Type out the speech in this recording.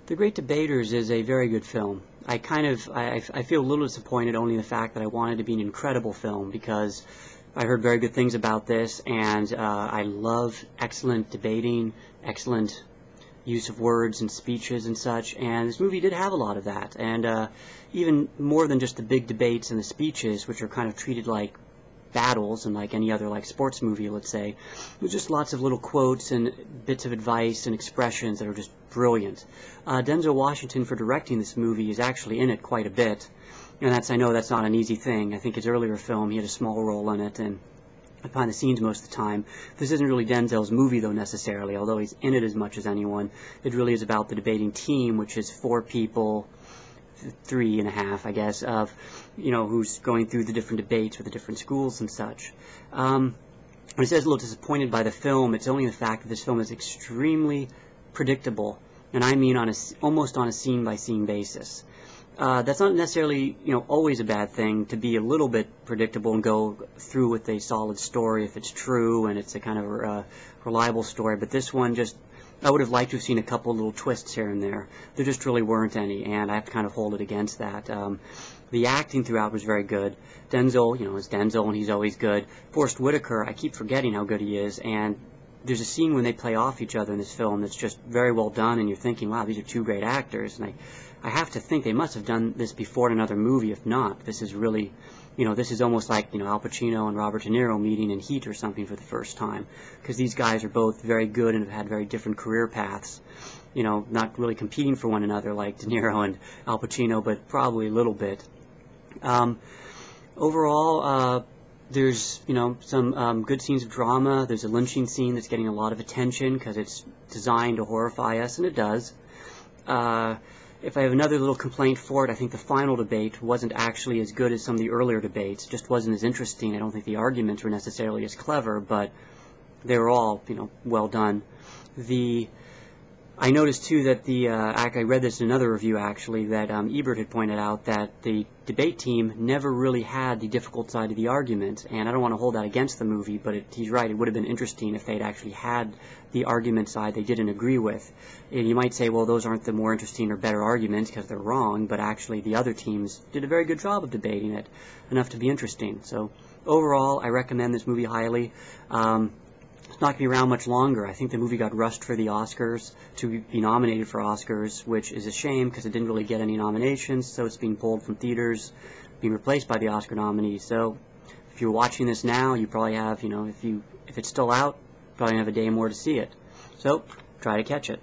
The Great Debaters is a very good film. I feel a little disappointed only in the fact that I wanted to be an incredible film because I heard very good things about this, and I love excellent debating, excellent use of words and speeches and such, and this movie did have a lot of that, and even more than just the big debates and the speeches, which are kind of treated like battles and like any other like sports movie, let's say. There's just lots of little quotes and bits of advice and expressions that are just brilliant. Denzel Washington, for directing this movie, is actually in it quite a bit, and I know that's not an easy thing. I think his earlier film, he had a small role in it, and behind the scenes most of the time. This isn't really Denzel's movie, though, necessarily, although he's in it as much as anyone. It really is about the debating team, which is 4 people, 3.5, I guess, of, who's going through the different debates with the different schools and such. When it says a little disappointed by the film, it's only the fact that this film is extremely predictable, and I mean almost on a scene-by-scene basis. That's not necessarily, always a bad thing to be a little bit predictable and go through with a solid story if it's true and it's a kind of reliable story, but this one I would have liked to have seen a couple little twists here and there. There just really weren't any, and I have to kind of hold it against that. The acting throughout was very good. Denzel, is Denzel, and he's always good. Forrest Whitaker, I keep forgetting how good he is, and there's a scene when they play off each other in this film that's just very well done, and you're thinking, wow, these are 2 great actors, and I have to think they must have done this before in another movie. If not, this is really, this is almost like, Al Pacino and Robert De Niro meeting in Heat or something for the first time, because these guys are both very good and have had very different career paths, not really competing for one another like De Niro and Al Pacino, but probably a little bit. Overall, there's, some good scenes of drama. There's a lynching scene that's getting a lot of attention because it's designed to horrify us, and it does. If I have another little complaint for it, I think the final debate wasn't actually as good as some of the earlier debates. It just wasn't as interesting. I don't think the arguments were necessarily as clever, but they were all, well done. I noticed, too, that I read this in another review, actually, that Ebert had pointed out that the debate team never really had the difficult side of the argument, and I don't want to hold that against the movie, but he's right, it would have been interesting if they'd actually had the argument side they didn't agree with. And you might say, well, those aren't the more interesting or better arguments because they're wrong, but actually the other teams did a very good job of debating it, enough to be interesting. So, overall, I recommend this movie highly. It's not going to be around much longer. I think the movie got rushed for the Oscars, to be nominated for Oscars, which is a shame because it didn't really get any nominations, so it's being pulled from theaters, being replaced by the Oscar nominees. So if you're watching this now, you probably have, if it's still out, you probably have a day more to see it. So try to catch it.